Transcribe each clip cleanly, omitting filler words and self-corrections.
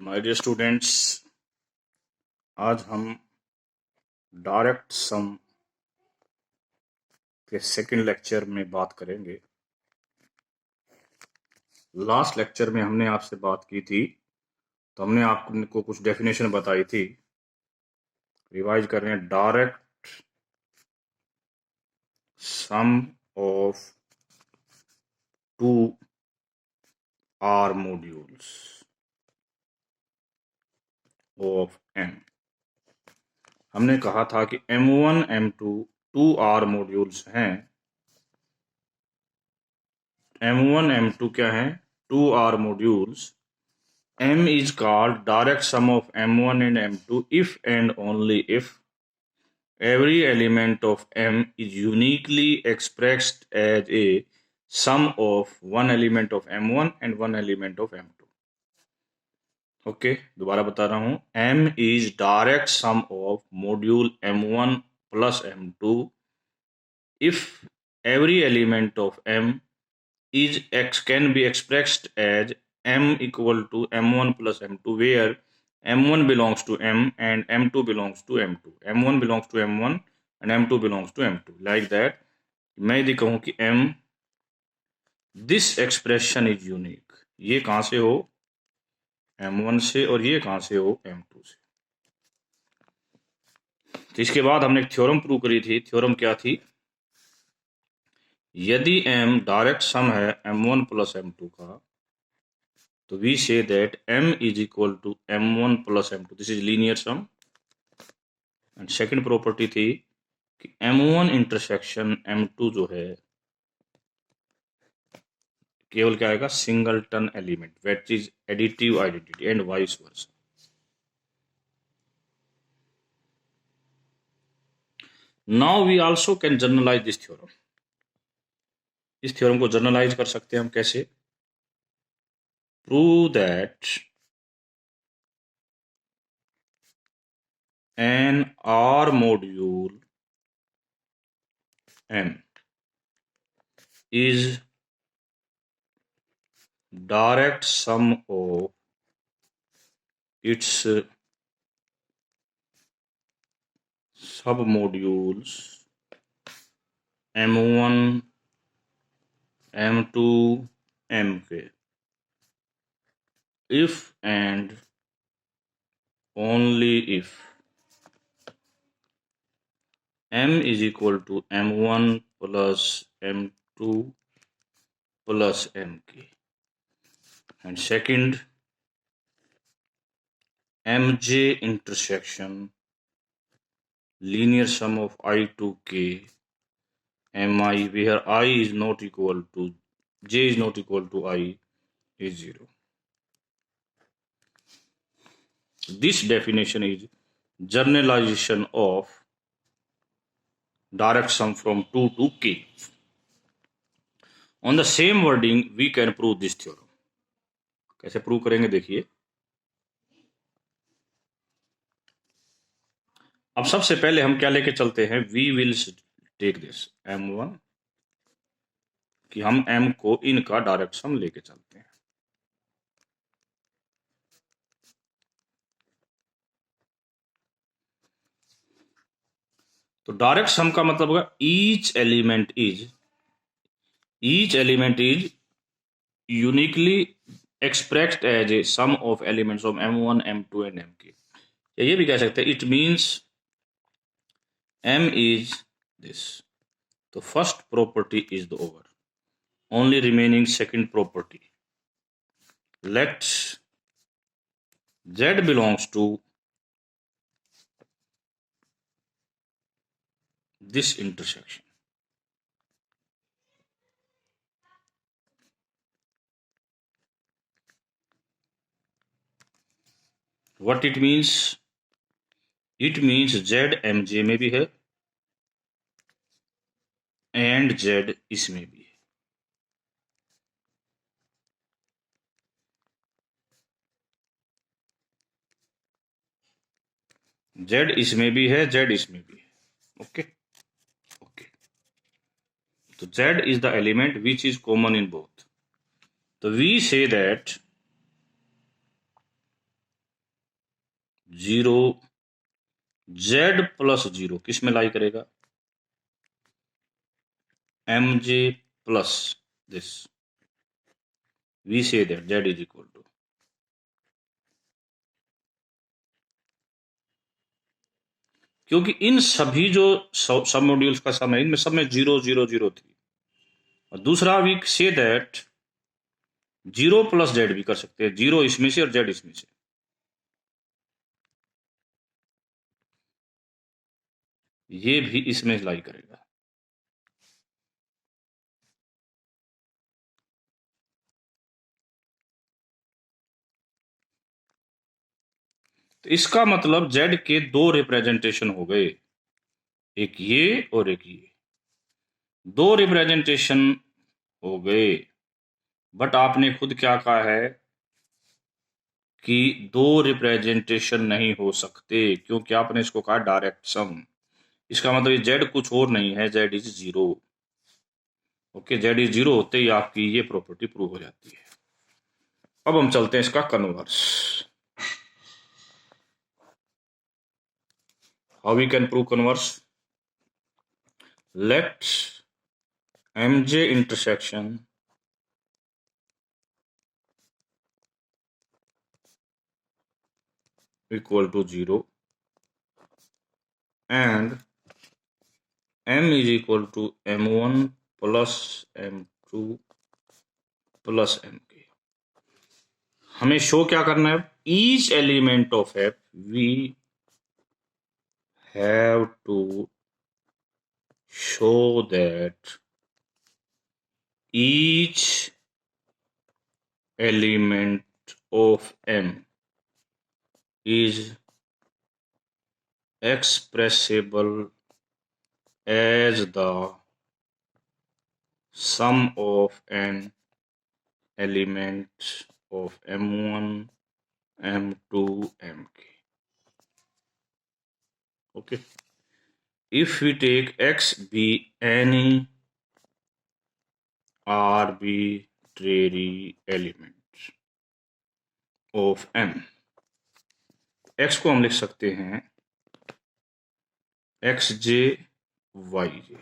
My dear students, आज हम direct sum के सेकंड लेक्चर में बात करेंगे। लास्ट लेक्चर में हमने आपसे बात की थी तो हमने आपको कुछ डेफिनेशन बताई थी। रिवाइज कर रहे हैं। Direct sum of two R modules of M. हमने कहा था कि M1 M2 to R modules हैं। M1 M2 क्या है? Two R modules. M is called direct sum of M1 and M2 if and only if every element of M is uniquely expressed as a sum of one element of M1 and one element of M2. Okay, दोबारा बता रहा हूं। M is direct sum of module M1 plus M2 if every element of M can be expressed as M equal to M1 plus M2, where M1 belongs to M and M2 belongs to M2. M1 belongs to M1 and M2 belongs to M2. Like that, मैं यदि कहूं कि M, this expression is unique, ये कहां से हो? M1 से, और ये कहां से हो? M2 से। तो इसके बाद हमने एक थ्योरम प्रूव करी थी। थ्योरम क्या थी? यदि M डायरेक्ट सम है M1 प्लस M2 का, तो we say that M is equal to M1 plus M2. This is linear sum. And second property थी कि M1 इंटरसेक्शन M2 जो है केवल क्या आएगा? Singleton element, which is additive identity, and vice versa. Now we also can generalise this theorem. इस theorem को generalise कर सकते हैं हम कैसे? Prove that an R module M is direct sum of its submodules M1 M2 Mk if and only if M is equal to M1 plus M2 plus Mk, and second, Mj intersection linear sum of I to k Mi, where I is not equal to j is not equal to I is 0. This definition is generalization of direct sum from 2 to k. On the same wording we can prove this theorem. कैसे prove करेंगे देखिए। अब सबसे पहले हम क्या लेके चलते हैं? We will take this M1 कि हम M को इनका डायरेक्ट सम लेके चलते हैं। तो डायरेक्ट सम का मतलब होगा each element is uniquely expressed as a sum of elements of M1 M2 and Mk। ये भी कह सकते हैं it means M is this. तो first property is the over, only remaining second property. Let Z belongs to this intersection. What it means? It means Z Mj में भी है and Z इसमें भी है। Z इसमें भी है, Z इसमें भी है। ओके ओके, तो Z is the element which is common in both. तो we say that 0 z plus 0 किस में लाई करेगा? mj plus this, we say that z is equal to, क्योंकि इन सभी जो सब मॉड्यूल्स का सम है इनमें सब में 0 0 0 थी। और दूसरा we say that 0 plus Z भी कर सकते हैं, 0 इसमें से और जेड इसमें से। ये भी इसमें लाई करेगा। तो इसका मतलब जेड के दो रिप्रेजेंटेशन हो गए, एक ये और एक ये, दो रिप्रेजेंटेशन हो गए। बट आपने खुद क्या कहा है कि दो रिप्रेजेंटेशन नहीं हो सकते, क्योंकि आपने इसको कहा डायरेक्ट सम। इसका मतलब ये जेड कुछ और नहीं है, Z is 0। Okay, Z is 0 होते ही आपकी ये प्रॉपर्टी प्रूव हो जाती है। अब हम चलते हैं इसका converse. How we can prove converse? Let mj intersection equal to 0 and m is equal to m1 plus m2 plus mk। हमें शो क्या करना है? Each element of F we have to show that each element of m is expressible as the sum of n elements of m1 m2 mk। okay, if we take x be any arbitrary element of m, x को हम लिख सकते हैं xj yj।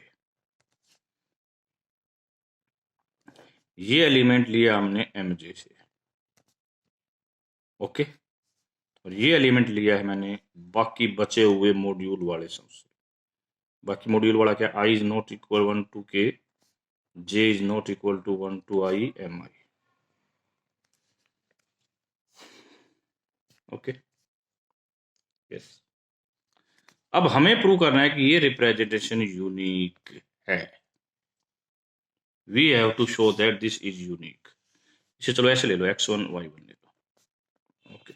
ये element लिया हमने mj से, okay, और ये एलिमेंट लिया है मैंने बाकी बचे हुए मॉड्यूल वाले सम से। बाकी मॉड्यूल वाला क्या? i is not equal 1 to k, j is not equal to 1 to i mi। Okay, yes. अब हमें प्रूव करना है कि ये रिप्रेजेंटेशन यूनिक है। We have to show that this is unique. इसे चलो ऐसे ले लो, x1 y1 ले लो। ओके,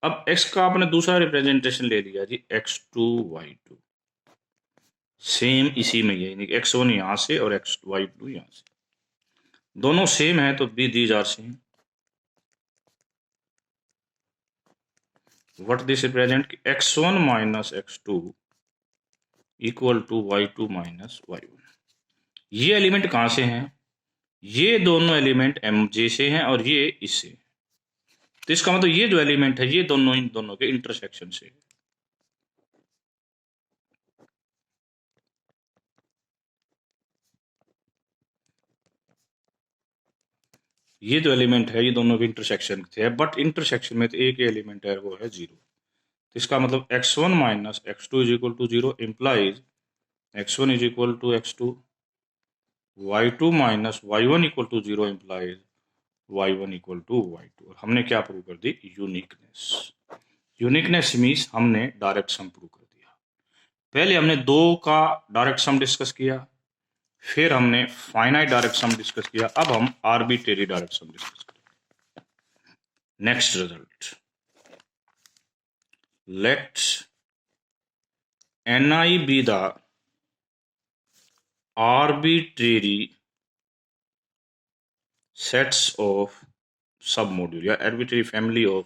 अब x का आपने दूसरा रिप्रेजेंटेशन ले लिया जी, x2 y2। सेम इसी में ये x1 यहां से और y2 यहां से, दोनों सेम है तो be these are same. What this represent? x1 minus x2 equal to y2 minus y1। ये एलिमेंट कहां से हैं? ये दोनों एलिमेंट mj से हैं और ये इससे। तो इसका मतलब ये जो एलिमेंट है ये दोनों इन दोनों के इंटरसेक्शन से है। ये जो एलिमेंट है ये दोनों के इंटरसेक्शन थे, बट इंटरसेक्शन में तो एक ही एलिमेंट है, वो है 0। तो इसका मतलब x1 minus x2 is equal to 0 implies x1 is equal to x2, y2 minus y1 equal to 0 implies y1 equal to y2। हमने क्या प्रूव कर दी? यूनिकनेस। यूनिकनेस मीन्स हमने डायरेक्ट सम प्रूव कर दिया। पहले हमने दो का डायरेक्ट सम डिस्कस किया, फिर हमने फाइनाइट डायरेक्ट सम डिस्कस किया, अब हम आर्बिट्रेरी डायरेक्ट सम डिस्कस करेंगे। Next result, let ni be the arbitrary sets of submodule या arbitrary family of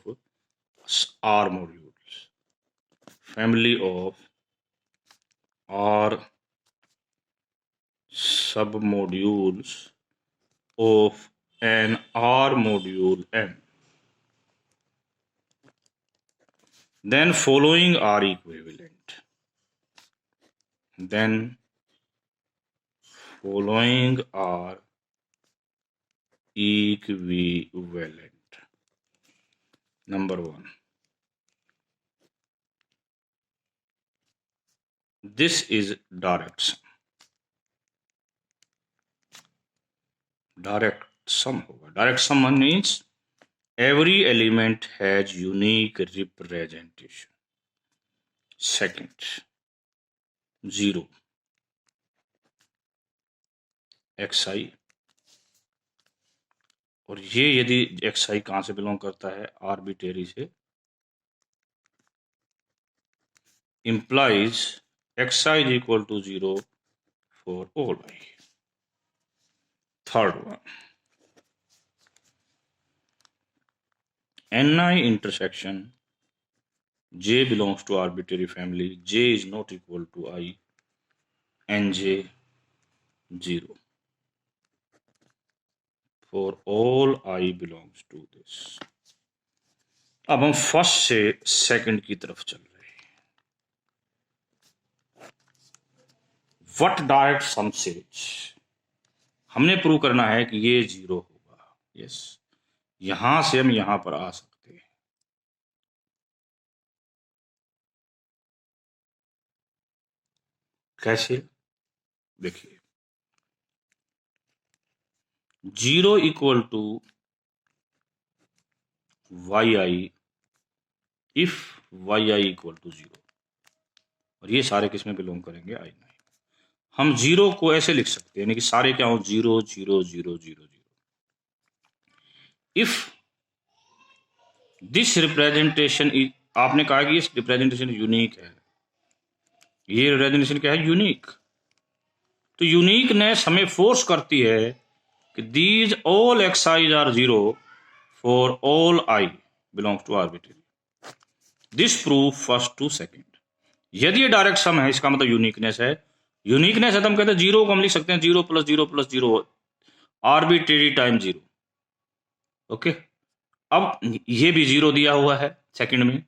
R modules, family of R submodules of an R module M। then following are equivalent. Then following are equivalent. Number 1. This is direct sum. Direct sum होगा. Direct sum means every element has unique representation. Second, 0 xi, और ये यदि xi कहां से belong करता है, arbitrary से, implies xi is equal to 0 for all I. Third one, ni intersection j belongs to arbitrary family, j is not equal to I, nj 0 for all I belongs to this. अब हम first से second की तरफ चल रहे हैं. What direct sum says, हमने prove करना है कि ये 0 होगा. यस, यहां से हम यहां पर आ सकते हैं. कैसे? देखिए, 0 equal to yi if yi equal to 0, और ये सारे किस में बिलोंग करेंगे, आई नहीं. हम 0 को ऐसे लिख सकते हैं, यानी कि सारे क्या हो, 0 0 0 0 0. इफ दिस रिप्रेजेंटेशन इज, आपने कहा कि इस रिप्रेजेंटेशन यूनिक है, ये रिप्रेजेंटेशन क्या है, यूनिक. तो यूनिकनेस हमें फोर्स करती है कि these all xi's are 0 for all I belongs to arbitrary. This prove first to second. यदि ये डायरेक्ट सम है, इसका मतलब यूनिकनेस है. यूनिकनेस है तो हम कहते हैं 0 को हम लिख सकते हैं 0 + 0 + 0 आर्बिट्रेरी टाइम 0. ओके, अब ये भी 0 दिया हुआ है सेकंड में,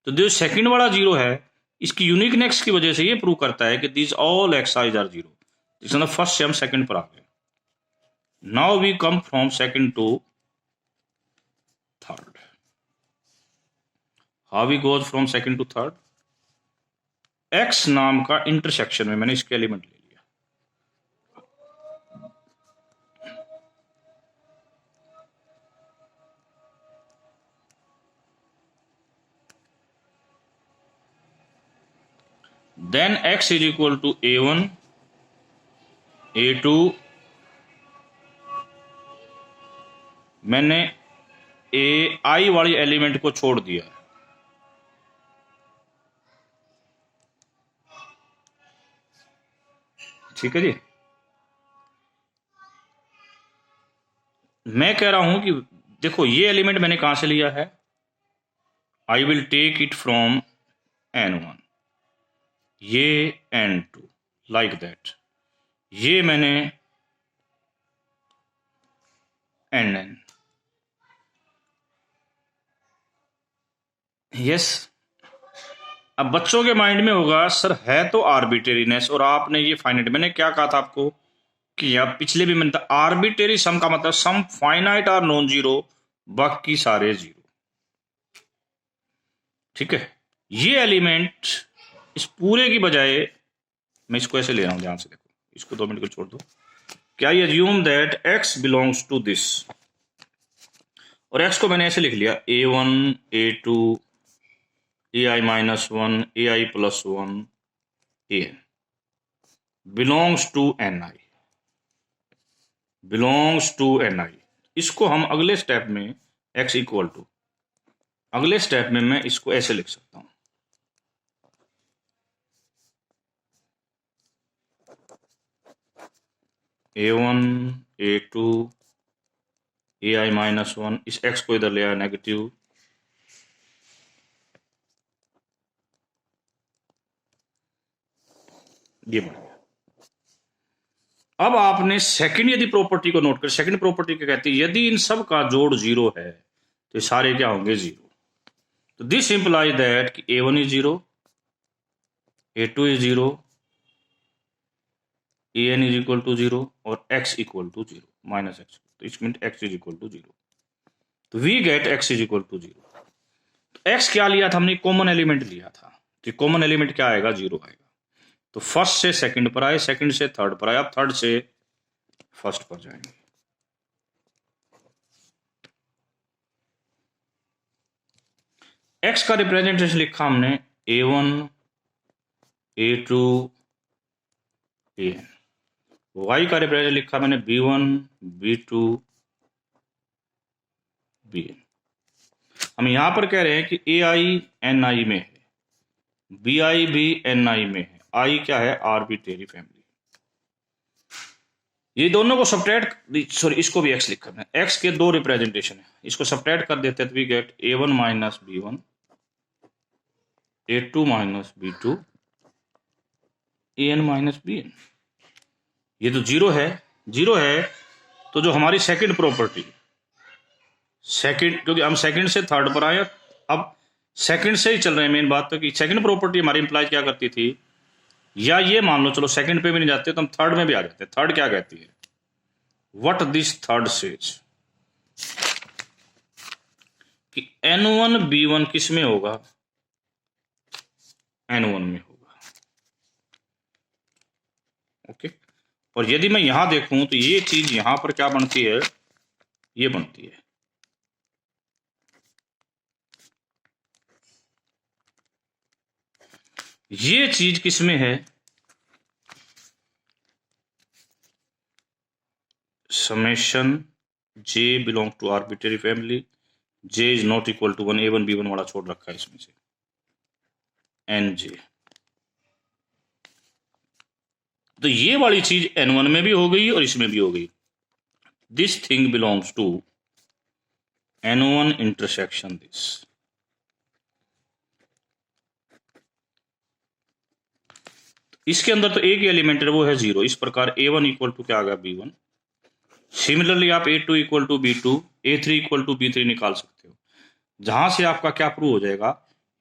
तो जो सेकंड वाला 0 है, इसकी यूनिकनेस की वजह से ये प्रूव करता है कि दिस ऑल xi's आर 0. इस फर्स्ट से हम सेकंड पर आ गए. Now we come from second to third. How we goes from second to third? x नाम का इंटरसेक्शन में मैंने इसके एलिमेंट ले लिया. Then x is equal to a1 a2, मैंने ai वाली एलिमेंट को छोड़ दिया. ठीक है जी. मैं कह रहा हूं कि देखो, ये एलिमेंट मैंने कहां से लिया है, I will take it from n1, ये n2, लाइक दैट. ये मैंने nn. यस. अब बच्चों के माइंड में होगा, सर है तो आर्बिट्रेरीनेस, और आपने ये फाइनाइट, मैंने क्या कहा था आपको कि या पिछले भी मैंने, आर्बिट्रेरी सम का मतलब सम फाइनाइट और नॉन जीरो, बाकी सारे 0. ठीक है. ये एलिमेंट इस पूरे की बजाय मैं इसको ऐसे ले रहा हूं, ध्यान से देखो, इसको 2 मिनट को छोड़ दो. क्या ये assume that x belongs to this, और x को मैंने ऐसे लिख लिया a1 a2 ai -1 ai +1 an belongs to ni, belongs to ni. इसको हम अगले स्टेप में x इक्वल टू, अगले स्टेप में मैं इसको ऐसे लिख सकता हूं, a1 a2 ai -1, इस x को इधर ले आया नेगेटिव, ये बन गया. अब आपने सेकंड यदि प्रॉपर्टी को नोट कर, सेकंड प्रॉपर्टी क्या कहती है, यदि इन सब का जोड़ 0 है तो सारे क्या होंगे 0. तो दिस इंप्लाइज दैट कि A1 is 0, A2 is 0, AN is equal to 0 और x equal to 0 minus x, तो इस mean x is equal to 0। तो we get x is equal to 0। तो x क्या लिया था हमने? कॉमन एलिमेंट लिया था, तो कॉमन एलिमेंट क्या आएगा? 0 आएगा। तो फर्स्ट से सेकंड पर आए, सेकंड से थर्ड पर आए, अब थर्ड से फर्स्ट पर जाएंगे। x का रिप्रेजेंटेशन लिखा हमने A1, A2, AN। y का रिप्रेजेंटेशन लिखा मैंने B1, B2, BN। हम यहां पर कह रहे हैं कि AI NI में है, BI भी NI में है, I क्या है? Arbitrary family. ये दोनों को सब्ट्रैक्ट, सॉरी इसको भी x लिखा है। x के दो रिप्रेजेंटेशन है, इसको सब्ट्रैक्ट कर देते हैं तो we get A1 minus B1, A2 minus B2, AN minus BN। ये तो जीरो है, जीरो है तो जो हमारी सेकंड प्रॉपर्टी, सेकंड, क्योंकि हम सेकंड से थर्ड पर आए, अब सेकंड से ही चल रहे हैं। मेन बात तो कि सेकंड प्रॉपर्टी हमारी इंप्लाई क्या करती थी, या ये मान लो चलो सेकंड पे भी नहीं जाते तो हम थर्ड में भी आ जाते। थर्ड क्या कहती है? व्हाट दिस थर्ड सेज कि N1 B1 किस में होगा? N1 में होगा। ओके, और यदि मैं यहां देखूं तो ये चीज यहां पर क्या बनती है? ये बनती है। ये चीज किसमें है? Summation j belong to arbitrary family, j is not equal to 1, A1 B1 वाला छोड़ रखा है इसमें से, NJ। तो ये वाली चीज N1 में भी हो गई और इसमें भी हो गई। This thing belongs to N1 intersection this. इसके अंदर तो एक ही एलिमेंट है, वो है 0। इस प्रकार A1 इक्वल टू क्या आ गया? B1। सिमिलरली आप A2 equal to B2, A3 equal to B3 निकाल सकते हो, जहां से आपका क्या प्रूव हो जाएगा?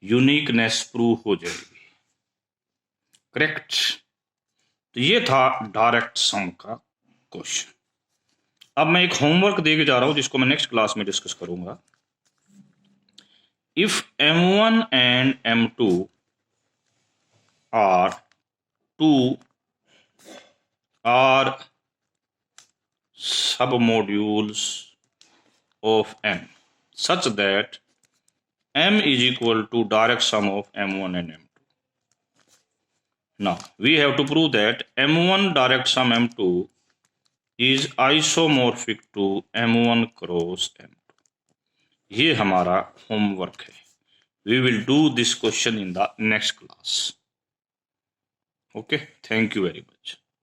यूनिकनेस प्रूव हो जाएगी। करेक्ट। तो ये था डायरेक्ट सम का क्वेश्चन। अब मैं एक होमवर्क देके जा रहा हूं जिसको मैं नेक्स्ट क्लास में डिस्कस करूंगा। If M1 and M2 are submodules of M such that M is equal to direct sum of M1 and M2. Now we have to prove that M1 direct sum M2 is isomorphic to M1 cross M2. ये हमारा homework है। We will do this question in the next class. Okay, thank you very much.